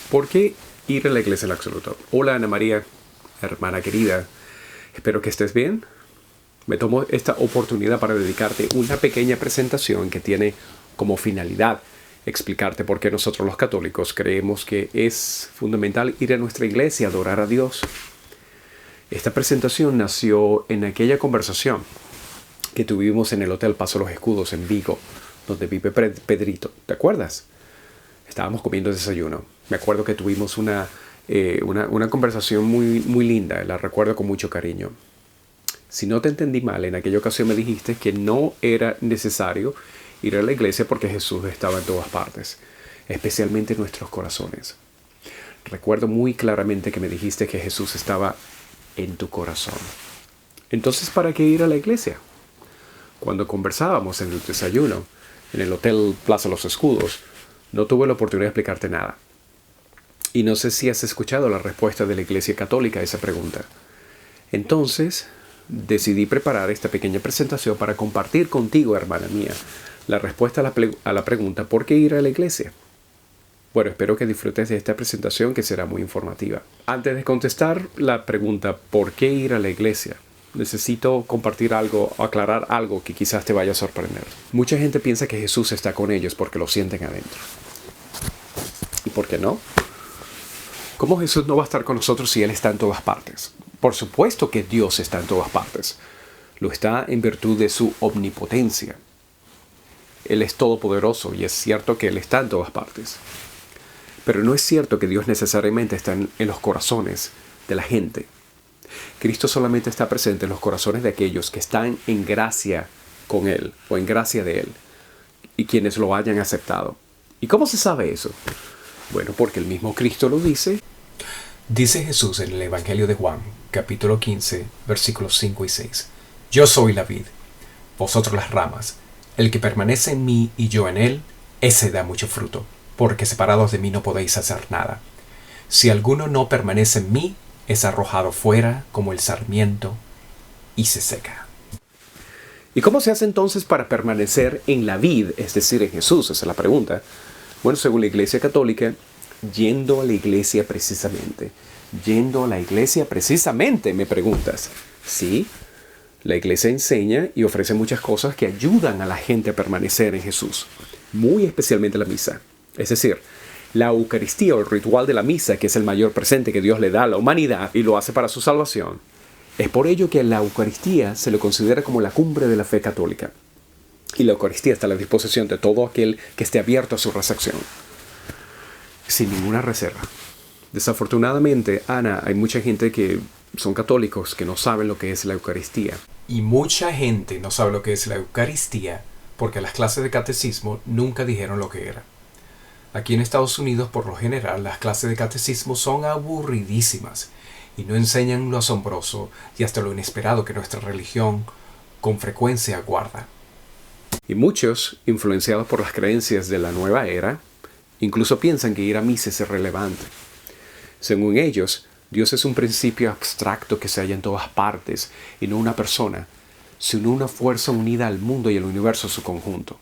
¿Por qué ir a la iglesia en absoluto? Hola Ana María, hermana querida. Espero que estés bien. Me tomo esta oportunidad para dedicarte una pequeña presentación que tiene como finalidad explicarte por qué nosotros los católicos creemos que es fundamental ir a nuestra iglesia, adorar a Dios. Esta presentación nació en aquella conversación que tuvimos en el Hotel Paso Los Escudos en Vigo, donde vive Pedrito. ¿Te acuerdas? Estábamos comiendo desayuno. Me acuerdo que tuvimos una conversación muy linda. La recuerdo con mucho cariño. Si no te entendí mal, en aquella ocasión me dijiste que no era necesario ir a la iglesia porque Jesús estaba en todas partes, especialmente en nuestros corazones. Recuerdo muy claramente que me dijiste que Jesús estaba en tu corazón. Entonces, ¿para qué ir a la iglesia? Cuando conversábamos en el desayuno, en el Hotel Plaza Los Escudos, no tuve la oportunidad de explicarte nada. Y no sé si has escuchado la respuesta de la Iglesia Católica a esa pregunta. Entonces, decidí preparar esta pequeña presentación para compartir contigo, hermana mía, la respuesta a la pregunta ¿por qué ir a la iglesia? Bueno, espero que disfrutes de esta presentación que será muy informativa. Antes de contestar la pregunta ¿por qué ir a la iglesia?, necesito compartir algo, aclarar algo que quizás te vaya a sorprender. Mucha gente piensa que Jesús está con ellos porque lo sienten adentro. ¿Y por qué no? ¿Cómo Jesús no va a estar con nosotros si Él está en todas partes? Por supuesto que Dios está en todas partes. Lo está en virtud de su omnipotencia. Él es todopoderoso y es cierto que Él está en todas partes. Pero no es cierto que Dios necesariamente está en los corazones de la gente. Cristo solamente está presente en los corazones de aquellos que están en gracia con Él o en gracia de Él y quienes lo hayan aceptado. ¿Y cómo se sabe eso? Bueno, porque el mismo Cristo lo dice. Dice Jesús en el Evangelio de Juan, capítulo 15, versículos 5 y 6. Yo soy la vid, vosotros las ramas. El que permanece en mí y yo en él, ese da mucho fruto, porque separados de mí no podéis hacer nada. Si alguno no permanece en mí, es arrojado fuera como el sarmiento y se seca. ¿Y cómo se hace entonces para permanecer en la vid, es decir, en Jesús? Esa es la pregunta. Bueno, según la Iglesia Católica, yendo a la iglesia precisamente. Yendo a la iglesia precisamente, me preguntas. Sí, la iglesia enseña y ofrece muchas cosas que ayudan a la gente a permanecer en Jesús. Muy especialmente la misa. Es decir, la Eucaristía o el ritual de la misa, que es el mayor presente que Dios le da a la humanidad y lo hace para su salvación. Es por ello que la Eucaristía se lo considera como la cumbre de la fe católica. Y la Eucaristía está a la disposición de todo aquel que esté abierto a su recepción. Sin ninguna reserva. Desafortunadamente, Ana, hay mucha gente que son católicos que no saben lo que es la Eucaristía. Y mucha gente no sabe lo que es la Eucaristía porque las clases de catecismo nunca dijeron lo que era. Aquí en Estados Unidos, por lo general, las clases de catecismo son aburridísimas y no enseñan lo asombroso y hasta lo inesperado que nuestra religión con frecuencia guarda. Y muchos, influenciados por las creencias de la nueva era, incluso piensan que ir a misa es irrelevante. Según ellos, Dios es un principio abstracto que se halla en todas partes y no una persona, sino una fuerza unida al mundo y al universo en su conjunto.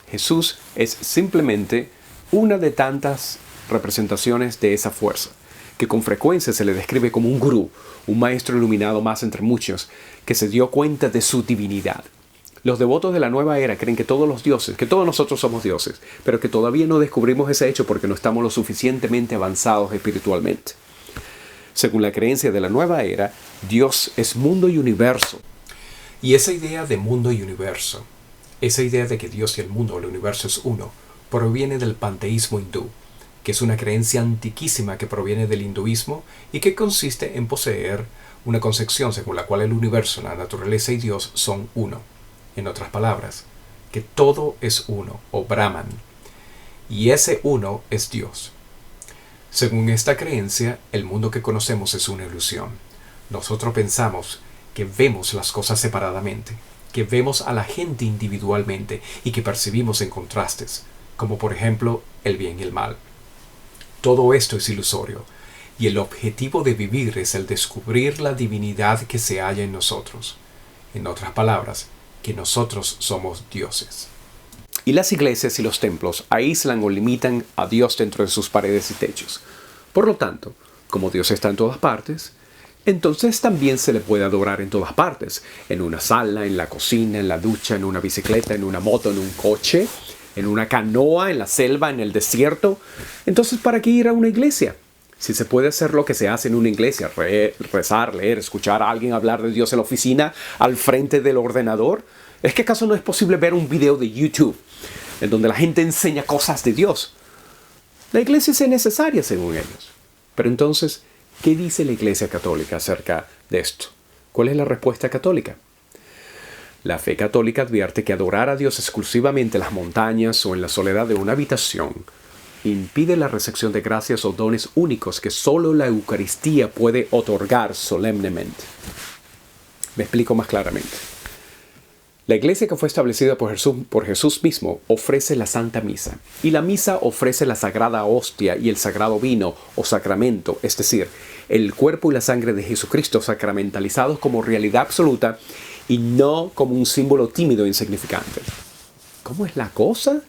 Jesús es simplemente una de tantas representaciones de esa fuerza, que con frecuencia se le describe como un gurú, un maestro iluminado más entre muchos, que se dio cuenta de su divinidad. Los devotos de la nueva era creen que todos los dioses, que todos nosotros somos dioses, pero que todavía no descubrimos ese hecho porque no estamos lo suficientemente avanzados espiritualmente. Según la creencia de la nueva era, Dios es mundo y universo. Y esa idea de mundo y universo, esa idea de que Dios y el mundo o el universo es uno, proviene del panteísmo hindú, que es una creencia antiquísima que proviene del hinduismo y que consiste en poseer una concepción según la cual el universo, la naturaleza y Dios son uno. En otras palabras, que todo es uno, o Brahman, y ese uno es Dios. Según esta creencia, el mundo que conocemos es una ilusión. Nosotros pensamos que vemos las cosas separadamente, que vemos a la gente individualmente y que percibimos en contrastes, como por ejemplo el bien y el mal. Todo esto es ilusorio, y el objetivo de vivir es el descubrir la divinidad que se halla en nosotros. En otras palabras, que nosotros somos dioses. Y las iglesias y los templos aíslan o limitan a Dios dentro de sus paredes y techos. Por lo tanto, como Dios está en todas partes, entonces también se le puede adorar en todas partes. En una sala, en la cocina, en la ducha, en una bicicleta, en una moto, en un coche, en una canoa, en la selva, en el desierto. Entonces, ¿para qué ir a una iglesia? Si se puede hacer lo que se hace en una iglesia, rezar, leer, escuchar a alguien hablar de Dios en la oficina, al frente del ordenador, ¿es que acaso no es posible ver un video de YouTube en donde la gente enseña cosas de Dios? La iglesia es necesaria según ellos. Pero entonces, ¿qué dice la Iglesia Católica acerca de esto? ¿Cuál es la respuesta católica? La fe católica advierte que adorar a Dios exclusivamente en las montañas o en la soledad de una habitación impide la recepción de gracias o dones únicos que solo la Eucaristía puede otorgar solemnemente. Me explico más claramente. La iglesia que fue establecida por Jesús mismo ofrece la Santa Misa, y la Misa ofrece la Sagrada Hostia y el Sagrado Vino o Sacramento, es decir, el cuerpo y la sangre de Jesucristo sacramentalizados como realidad absoluta y no como un símbolo tímido e insignificante. ¿Cómo es la cosa?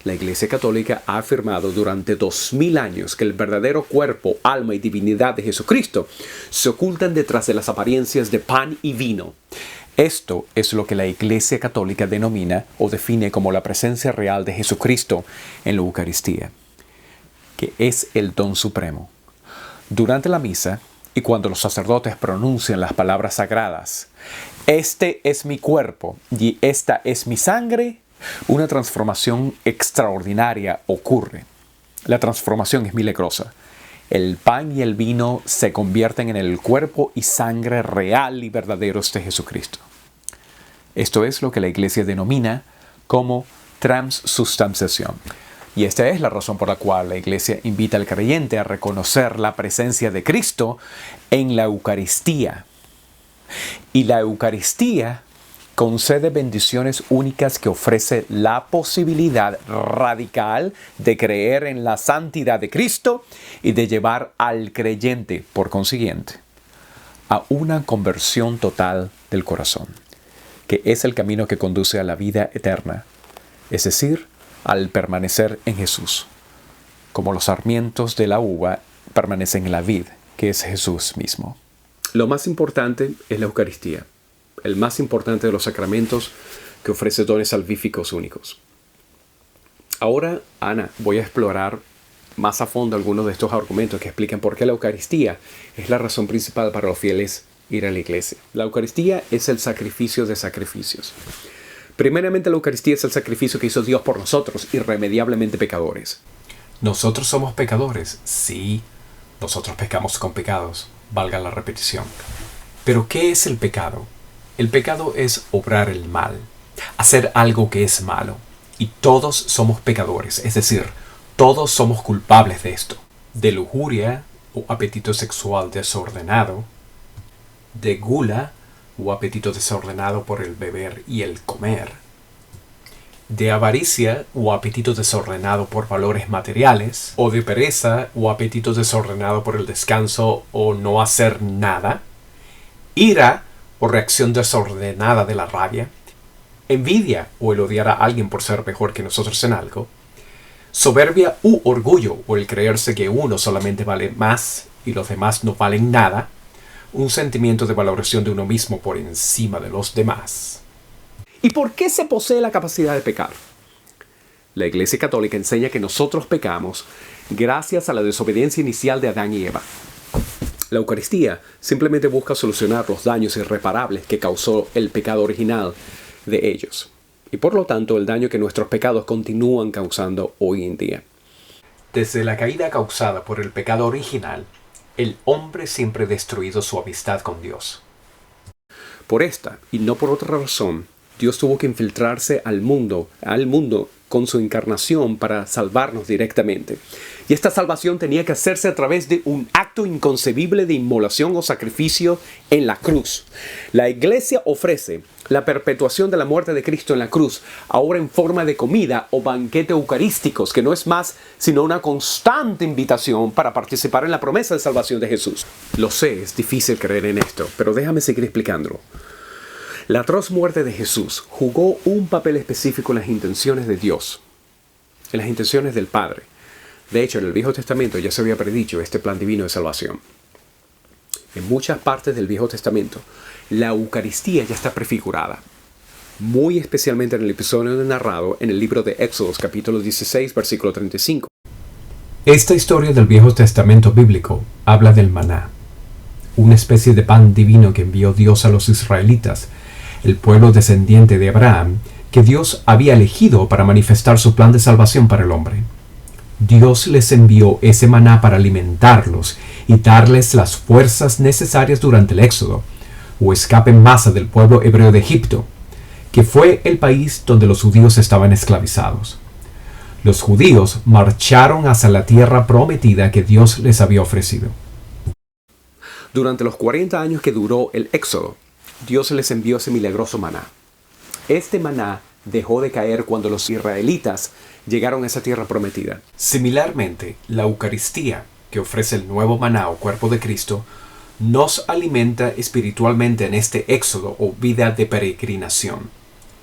La Iglesia Católica ha afirmado durante 2000 años que el verdadero cuerpo, alma y divinidad de Jesucristo se ocultan detrás de las apariencias de pan y vino. Esto es lo que la Iglesia Católica denomina o define como la presencia real de Jesucristo en la Eucaristía, que es el don supremo. Durante la misa y cuando los sacerdotes pronuncian las palabras sagradas, "Este es mi cuerpo y esta es mi sangre", una transformación extraordinaria ocurre. La transformación es milagrosa. El pan y el vino se convierten en el cuerpo y sangre real y verdaderos de Jesucristo. Esto es lo que la Iglesia denomina como transubstanciación. Y esta es la razón por la cual la Iglesia invita al creyente a reconocer la presencia de Cristo en la Eucaristía. Y la Eucaristía concede bendiciones únicas que ofrece la posibilidad radical de creer en la santidad de Cristo y de llevar al creyente, por consiguiente, a una conversión total del corazón, que es el camino que conduce a la vida eterna, es decir, al permanecer en Jesús, como los sarmientos de la uva permanecen en la vid, que es Jesús mismo. Lo más importante es la Eucaristía, el más importante de los sacramentos que ofrece dones salvíficos únicos. Ahora, Ana, voy a explorar más a fondo algunos de estos argumentos que explican por qué la Eucaristía es la razón principal para los fieles ir a la iglesia. La Eucaristía es el sacrificio de sacrificios. Primeramente, la Eucaristía es el sacrificio que hizo Dios por nosotros, irremediablemente pecadores. Nosotros somos pecadores, sí, nosotros pecamos con pecados, valga la repetición. Pero ¿qué es el pecado? El pecado es obrar el mal, hacer algo que es malo. Y todos somos pecadores, es decir, todos somos culpables de esto. De lujuria o apetito sexual desordenado, de gula o apetito desordenado por el beber y el comer, de avaricia o apetito desordenado por valores materiales, o de pereza o apetito desordenado por el descanso o no hacer nada, ira o reacción desordenada de la rabia, envidia o el odiar a alguien por ser mejor que nosotros en algo, soberbia u orgullo o el creerse que uno solamente vale más y los demás no valen nada, un sentimiento de valoración de uno mismo por encima de los demás. ¿Y por qué se posee la capacidad de pecar? La Iglesia Católica enseña que nosotros pecamos gracias a la desobediencia inicial de Adán y Eva. La Eucaristía simplemente busca solucionar los daños irreparables que causó el pecado original de ellos, y por lo tanto el daño que nuestros pecados continúan causando hoy en día. Desde la caída causada por el pecado original, el hombre siempre ha destruido su amistad con Dios. Por esta, y no por otra razón, Dios tuvo que infiltrarse al mundo con su encarnación para salvarnos directamente. Y esta salvación tenía que hacerse a través de un acto inconcebible de inmolación o sacrificio en la cruz. La Iglesia ofrece la perpetuación de la muerte de Cristo en la cruz, ahora en forma de comida o banquete eucarísticos, que no es más sino una constante invitación para participar en la promesa de salvación de Jesús. Lo sé, es difícil creer en esto, pero déjame seguir explicándolo. La atroz muerte de Jesús jugó un papel específico en las intenciones de Dios, en las intenciones del Padre. De hecho, en el Viejo Testamento ya se había predicho este plan divino de salvación. En muchas partes del Viejo Testamento, la Eucaristía ya está prefigurada, muy especialmente en el episodio narrado en el libro de Éxodo, capítulo 16, versículo 35. Esta historia del Viejo Testamento bíblico habla del maná, una especie de pan divino que envió Dios a los israelitas, el pueblo descendiente de Abraham, que Dios había elegido para manifestar su plan de salvación para el hombre. Dios les envió ese maná para alimentarlos y darles las fuerzas necesarias durante el éxodo, o escape en masa del pueblo hebreo de Egipto, que fue el país donde los judíos estaban esclavizados. Los judíos marcharon hacia la tierra prometida que Dios les había ofrecido. Durante los 40 años que duró el éxodo, Dios les envió ese milagroso maná. Este maná dejó de caer cuando los israelitas llegaron a esa tierra prometida. Similarmente, la Eucaristía, que ofrece el nuevo maná o cuerpo de Cristo, nos alimenta espiritualmente en este éxodo o vida de peregrinación.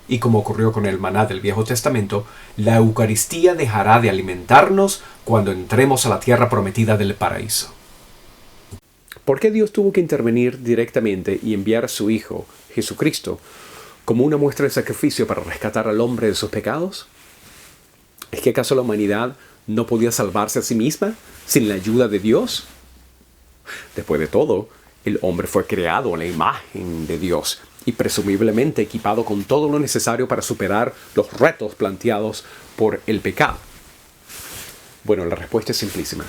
Y como ocurrió con el maná del Viejo Testamento, la Eucaristía dejará de alimentarnos cuando entremos a la tierra prometida del paraíso. ¿Por qué Dios tuvo que intervenir directamente y enviar a su Hijo, Jesucristo, como una muestra de sacrificio para rescatar al hombre de sus pecados? ¿Es que acaso la humanidad no podía salvarse a sí misma sin la ayuda de Dios? Después de todo, el hombre fue creado a la imagen de Dios y presumiblemente equipado con todo lo necesario para superar los retos planteados por el pecado. Bueno, la respuesta es simplísima,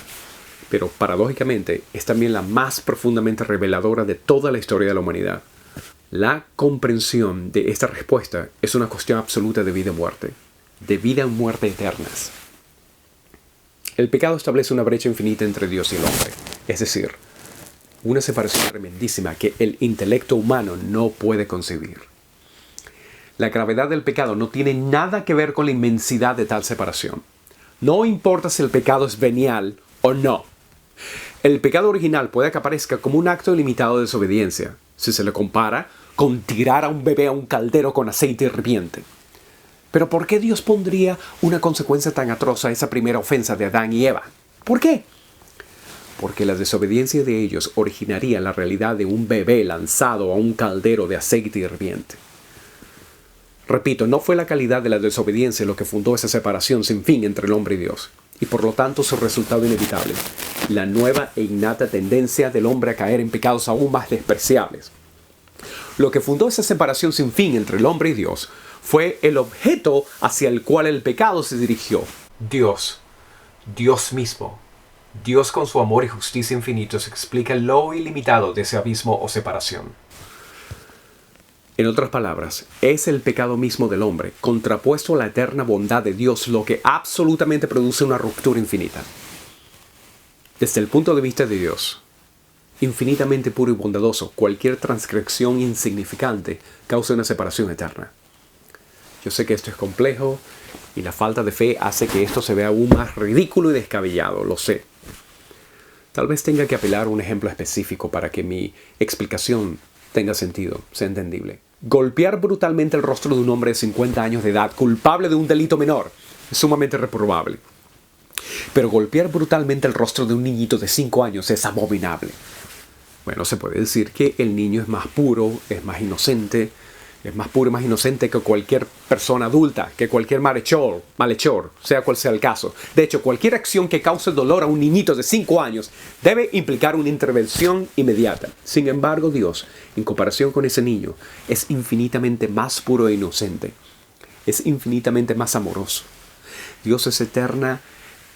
pero paradójicamente es también la más profundamente reveladora de toda la historia de la humanidad. La comprensión de esta respuesta es una cuestión absoluta de vida y muerte, de vida y muerte eternas. El pecado establece una brecha infinita entre Dios y el hombre, es decir, una separación tremendísima que el intelecto humano no puede concebir. La gravedad del pecado no tiene nada que ver con la inmensidad de tal separación. No importa si el pecado es venial o no. El pecado original puede que aparezca como un acto ilimitado de desobediencia, si se le compara con tirar a un bebé a un caldero con aceite hirviente. Pero ¿por qué Dios pondría una consecuencia tan atroz a esa primera ofensa de Adán y Eva? ¿Por qué? Porque la desobediencia de ellos originaría la realidad de un bebé lanzado a un caldero de aceite hirviente. Repito, no fue la calidad de la desobediencia lo que fundó esa separación sin fin entre el hombre y Dios, y por lo tanto su resultado inevitable, la nueva e innata tendencia del hombre a caer en pecados aún más despreciables. Lo que fundó esa separación sin fin entre el hombre y Dios fue el objeto hacia el cual el pecado se dirigió. Dios mismo. Dios con su amor y justicia infinitos explica lo ilimitado de ese abismo o separación. En otras palabras, es el pecado mismo del hombre, contrapuesto a la eterna bondad de Dios, lo que absolutamente produce una ruptura infinita. Desde el punto de vista de Dios, infinitamente puro y bondadoso, cualquier transgresión insignificante causa una separación eterna. Yo sé que esto es complejo y la falta de fe hace que esto se vea aún más ridículo y descabellado, lo sé. Tal vez tenga que apelar a un ejemplo específico para que mi explicación tenga sentido, sea entendible. Golpear brutalmente el rostro de un hombre de 50 años de edad, culpable de un delito menor, es sumamente reprobable. Pero golpear brutalmente el rostro de un niñito de 5 años es abominable. Bueno, se puede decir que el niño es más puro, es más inocente, es más puro y más inocente que cualquier persona adulta, que cualquier malhechor, sea cual sea el caso. De hecho, cualquier acción que cause dolor a un niñito de 5 años debe implicar una intervención inmediata. Sin embargo, Dios, en comparación con ese niño, es infinitamente más puro e inocente. Es infinitamente más amoroso. Dios es eterna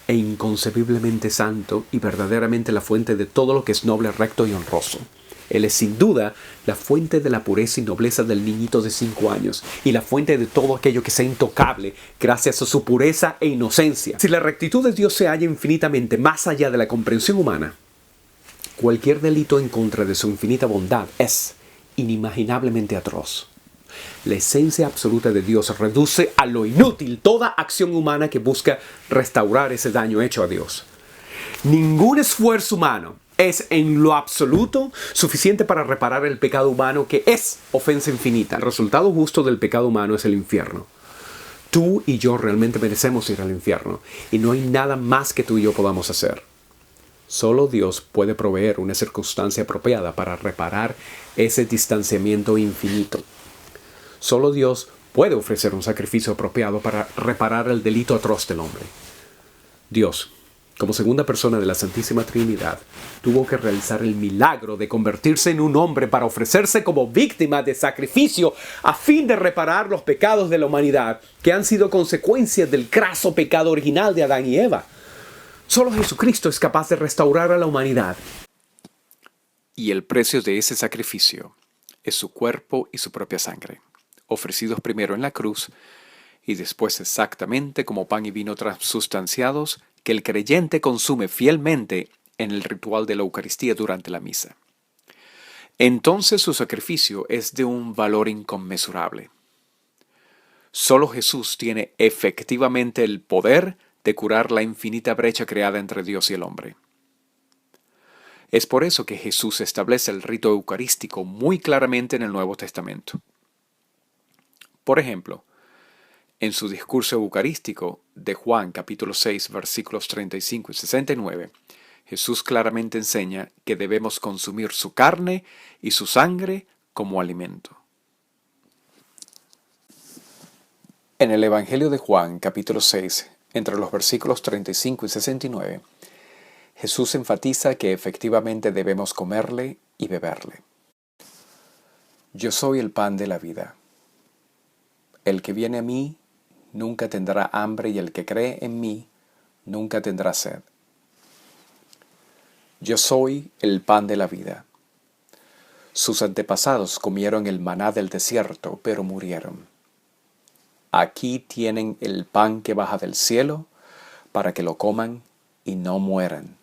e inconcebiblemente santo y verdaderamente la fuente de todo lo que es noble, recto y honroso. Él es sin duda la fuente de la pureza y nobleza del niñito de 5 años y la fuente de todo aquello que sea intocable gracias a su pureza e inocencia. Si la rectitud de Dios se halla infinitamente más allá de la comprensión humana, cualquier delito en contra de su infinita bondad es inimaginablemente atroz. La esencia absoluta de Dios reduce a lo inútil toda acción humana que busca restaurar ese daño hecho a Dios. Ningún esfuerzo humano, es en lo absoluto suficiente para reparar el pecado humano, que es ofensa infinita. El resultado justo del pecado humano es el infierno. Tú y yo realmente merecemos ir al infierno, y no hay nada más que tú y yo podamos hacer. Solo Dios puede proveer una circunstancia apropiada para reparar ese distanciamiento infinito. Solo Dios puede ofrecer un sacrificio apropiado para reparar el delito atroz del hombre. Dios, como segunda persona de la Santísima Trinidad, tuvo que realizar el milagro de convertirse en un hombre para ofrecerse como víctima de sacrificio a fin de reparar los pecados de la humanidad que han sido consecuencia del craso pecado original de Adán y Eva. Solo Jesucristo es capaz de restaurar a la humanidad. Y el precio de ese sacrificio es su cuerpo y su propia sangre, ofrecidos primero en la cruz y después exactamente como pan y vino transustanciados que el creyente consume fielmente en el ritual de la Eucaristía durante la misa. Entonces su sacrificio es de un valor inconmensurable. Solo Jesús tiene efectivamente el poder de curar la infinita brecha creada entre Dios y el hombre. Es por eso que Jesús establece el rito eucarístico muy claramente en el Nuevo Testamento. Por ejemplo, en su discurso eucarístico de Juan capítulo 6 versículos 35 y 69, Jesús claramente enseña que debemos consumir su carne y su sangre como alimento. En el Evangelio de Juan capítulo 6, entre los versículos 35 y 69, Jesús enfatiza que efectivamente debemos comerle y beberle. Yo soy el pan de la vida. El que viene a mí nunca tendrá hambre y el que cree en mí nunca tendrá sed. Yo soy el pan de la vida. Sus antepasados comieron el maná del desierto, pero murieron. Aquí tienen el pan que baja del cielo para que lo coman y no mueran.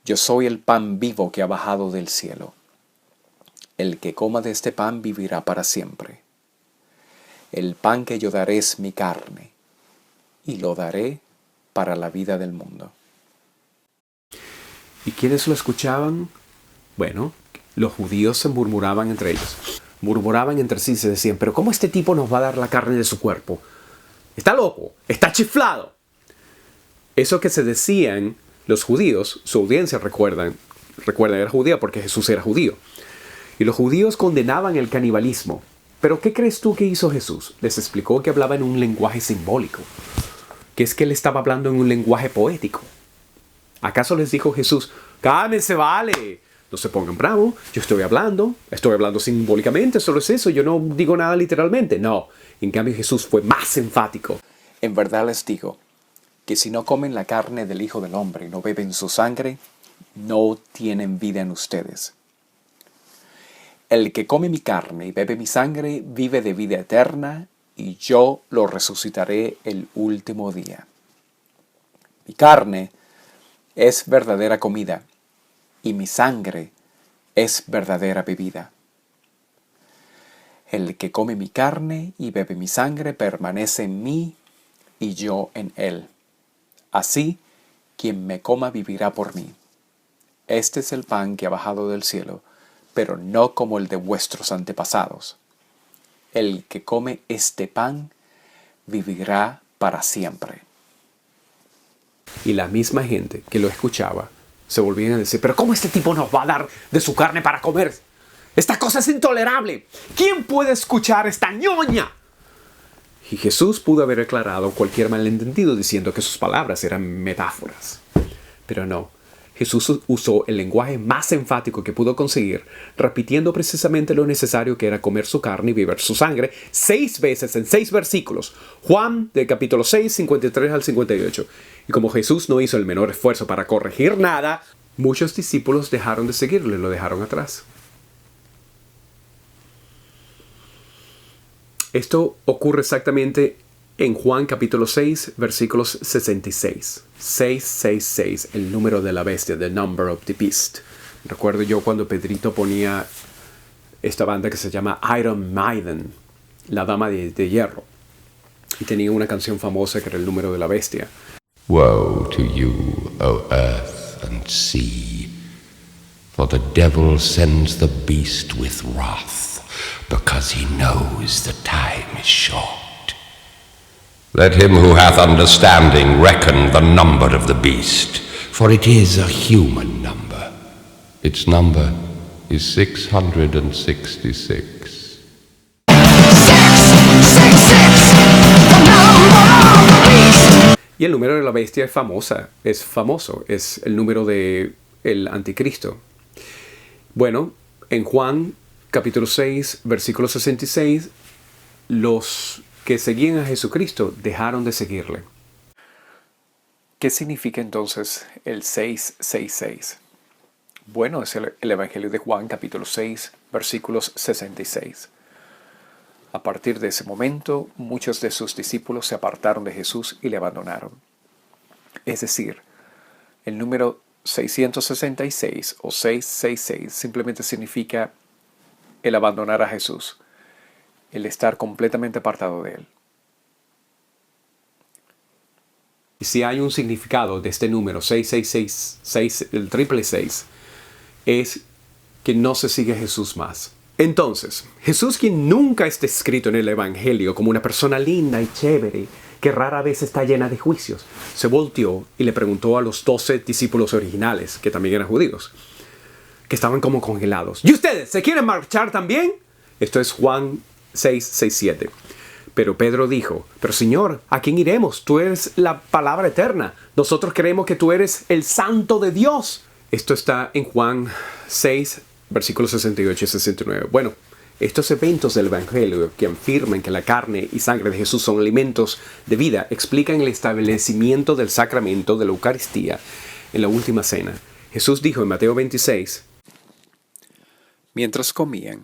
Yo soy el pan vivo que ha bajado del cielo. El que coma de este pan vivirá para siempre. El pan que yo daré es mi carne, y lo daré para la vida del mundo. ¿Y quiénes lo escuchaban? Bueno, los judíos se murmuraban entre ellos. Murmuraban entre sí y se decían, pero ¿cómo este tipo nos va a dar la carne de su cuerpo? Está loco, está chiflado. Eso que se decían los judíos, su audiencia recuerdan, era judía porque Jesús era judío. Y los judíos condenaban el canibalismo. ¿Pero qué crees tú que hizo Jesús? Les explicó que hablaba en un lenguaje simbólico, que es que él estaba hablando en un lenguaje poético. ¿Acaso les dijo Jesús, cálmense, vale, no se pongan bravos, yo estoy hablando simbólicamente, solo es eso, yo no digo nada literalmente? No, en cambio Jesús fue más enfático. En verdad les digo, que si no comen la carne del Hijo del Hombre y no beben su sangre, no tienen vida en ustedes. El que come mi carne y bebe mi sangre vive de vida eterna, y yo lo resucitaré el último día. Mi carne es verdadera comida, y mi sangre es verdadera bebida. El que come mi carne y bebe mi sangre permanece en mí, y yo en él. Así, quien me coma vivirá por mí. Este es el pan que ha bajado del cielo, pero no como el de vuestros antepasados. El que come este pan vivirá para siempre. Y la misma gente que lo escuchaba se volvían a decir, pero ¿cómo este tipo nos va a dar de su carne para comer? Esta cosa es intolerable. ¿Quién puede escuchar esta ñoña? Y Jesús pudo haber aclarado cualquier malentendido diciendo que sus palabras eran metáforas. Pero no. Jesús usó el lenguaje más enfático que pudo conseguir, repitiendo precisamente lo necesario que era comer su carne y beber su sangre 6 veces en 6 versículos. Juan, del capítulo 6, 53 al 58. Y como Jesús no hizo el menor esfuerzo para corregir nada, muchos discípulos dejaron de seguirle, lo dejaron atrás. Esto ocurre exactamente en Juan capítulo 6, versículos 66. 666, el número de la bestia, the number of the beast. Recuerdo yo cuando Pedrito ponía esta banda que se llama Iron Maiden, la dama de hierro. Y tenía una canción famosa que era el número de la bestia. Woe to you, O earth and see. For the devil sends the beast with wrath, because he knows the time is short. Let him who hath understanding reckon the number of the beast, for it is a human number. Its number is 666. Y el número de la bestia es famoso, es el número de el anticristo. Bueno, en Juan capítulo 6, versículo 66, los que seguían a Jesucristo dejaron de seguirle. ¿Qué significa entonces el 666? Bueno, es el Evangelio de Juan capítulo 6, versículos 66. A partir de ese momento, muchos de sus discípulos se apartaron de Jesús y le abandonaron. Es decir, el número 666 o 666 simplemente significa el abandonar a Jesús, el estar completamente apartado de Él. Y si hay un significado de este número 666, el 666, es que no se sigue a Jesús más. Entonces, Jesús, quien nunca es descrito en el Evangelio como una persona linda y chévere, que rara vez está llena de juicios, se volteó y le preguntó a los 12 discípulos originales, que también eran judíos, que estaban como congelados: ¿y ustedes se quieren marchar también? Esto es Juan 6:67. Pero Pedro dijo: pero Señor, ¿a quién iremos? Tú eres la palabra eterna. Nosotros creemos que tú eres el Santo de Dios. Esto está en Juan 6, versículos 68 y 69. Bueno, estos eventos del Evangelio que afirman que la carne y sangre de Jesús son alimentos de vida explican el establecimiento del sacramento de la Eucaristía en la última cena. Jesús dijo en Mateo 26: mientras comían,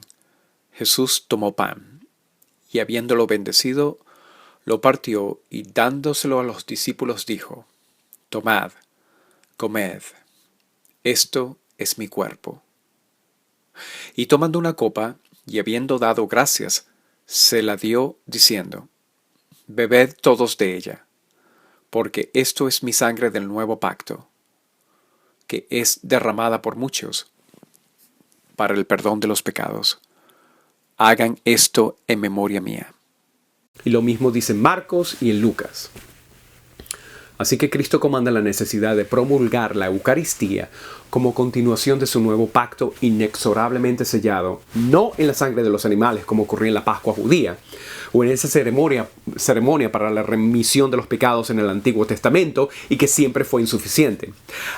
Jesús tomó pan y habiéndolo bendecido, lo partió y dándoselo a los discípulos dijo: tomad, comed, esto es mi cuerpo. Y tomando una copa, y habiendo dado gracias, se la dio, diciendo: bebed todos de ella, porque esto es mi sangre del nuevo pacto, que es derramada por muchos para el perdón de los pecados. Hagan esto en memoria mía. Y lo mismo dice en Marcos y en Lucas. Así que Cristo comanda la necesidad de promulgar la Eucaristía como continuación de su nuevo pacto inexorablemente sellado, no en la sangre de los animales como ocurría en la Pascua judía, o en esa ceremonia para la remisión de los pecados en el Antiguo Testamento y que siempre fue insuficiente.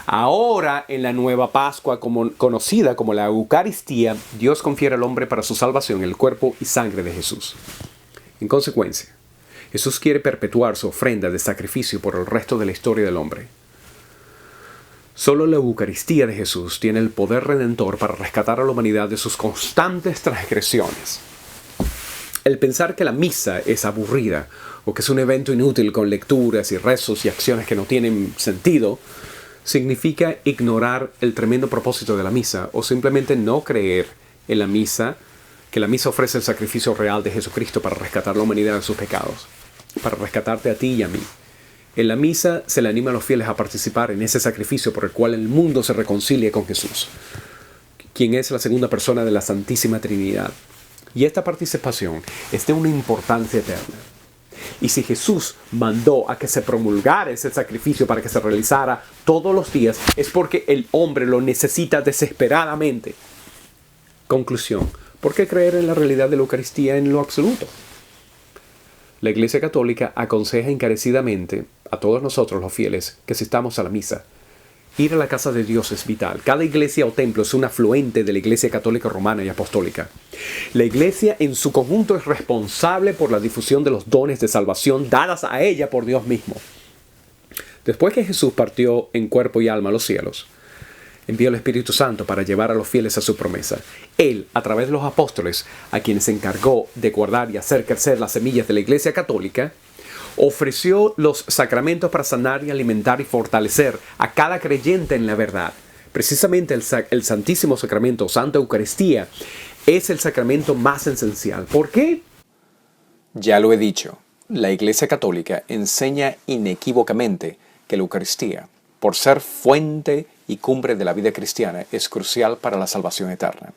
Ahora, en la nueva Pascua conocida como la Eucaristía, Dios confiere al hombre para su salvación el cuerpo y sangre de Jesús. En consecuencia, Jesús quiere perpetuar su ofrenda de sacrificio por el resto de la historia del hombre. Solo la Eucaristía de Jesús tiene el poder redentor para rescatar a la humanidad de sus constantes transgresiones. El pensar que la misa es aburrida o que es un evento inútil con lecturas y rezos y acciones que no tienen sentido, significa ignorar el tremendo propósito de la misa o simplemente no creer en la misa, que la misa ofrece el sacrificio real de Jesucristo para rescatar a la humanidad de sus pecados, para rescatarte a ti y a mí. En la misa se le anima a los fieles a participar en ese sacrificio por el cual el mundo se reconcilia con Jesús, quien es la segunda persona de la Santísima Trinidad. Y esta participación es de una importancia eterna. Y si Jesús mandó a que se promulgara ese sacrificio para que se realizara todos los días, es porque el hombre lo necesita desesperadamente. Conclusión: ¿por qué creer en la realidad de la Eucaristía en lo absoluto? La Iglesia Católica aconseja encarecidamente a todos nosotros los fieles que asistamos a la misa. Ir a la casa de Dios es vital. Cada iglesia o templo es un afluente de la Iglesia Católica Romana y Apostólica. La Iglesia en su conjunto es responsable por la difusión de los dones de salvación dadas a ella por Dios mismo. Después que Jesús partió en cuerpo y alma a los cielos, envió el Espíritu Santo para llevar a los fieles a su promesa. Él, a través de los apóstoles, a quienes se encargó de guardar y hacer crecer las semillas de la Iglesia Católica, ofreció los sacramentos para sanar y alimentar y fortalecer a cada creyente en la verdad. Precisamente el Santísimo Sacramento, Santa Eucaristía, es el sacramento más esencial. ¿Por qué? Ya lo he dicho, la Iglesia Católica enseña inequívocamente que la Eucaristía, por ser fuente y cumbre de la vida cristiana es crucial para la salvación eterna.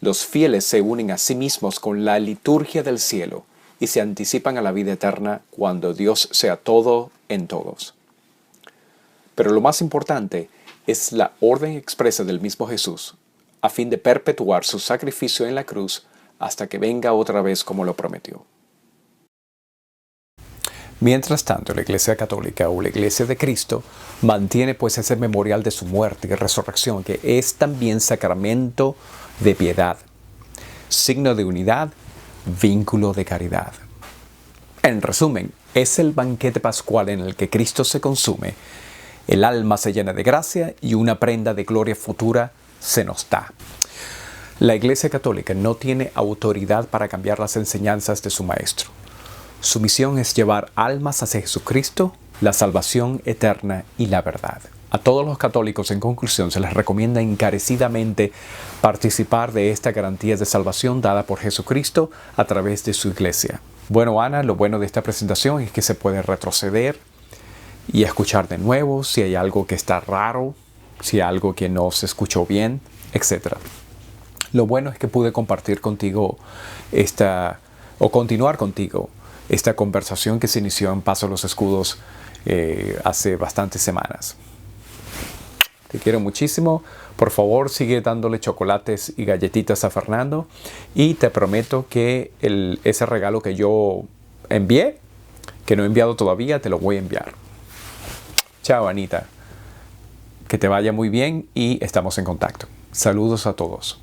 Los fieles se unen a sí mismos con la liturgia del cielo y se anticipan a la vida eterna cuando Dios sea todo en todos. Pero lo más importante es la orden expresa del mismo Jesús, a fin de perpetuar su sacrificio en la cruz hasta que venga otra vez como lo prometió. Mientras tanto, la Iglesia Católica o la Iglesia de Cristo mantiene pues ese memorial de su muerte y resurrección, que es también sacramento de piedad, signo de unidad, vínculo de caridad. En resumen, es el banquete pascual en el que Cristo se consume, el alma se llena de gracia y una prenda de gloria futura se nos da. La Iglesia Católica no tiene autoridad para cambiar las enseñanzas de su Maestro. Su misión es llevar almas hacia Jesucristo, la salvación eterna y la verdad. A todos los católicos, en conclusión, se les recomienda encarecidamente participar de esta garantía de salvación dada por Jesucristo a través de su Iglesia. Bueno, Ana, lo bueno de esta presentación es que se puede retroceder y escuchar de nuevo si hay algo que está raro, si hay algo que no se escuchó bien, etc. Lo bueno es que pude compartir contigo continuar contigo esta conversación que se inició en Paso a los Escudos hace bastantes semanas. Te quiero muchísimo. Por favor, sigue dándole chocolates y galletitas a Fernando. Y te prometo que ese regalo que yo envié, que no he enviado todavía, te lo voy a enviar. Chao, Anita. Que te vaya muy bien y estamos en contacto. Saludos a todos.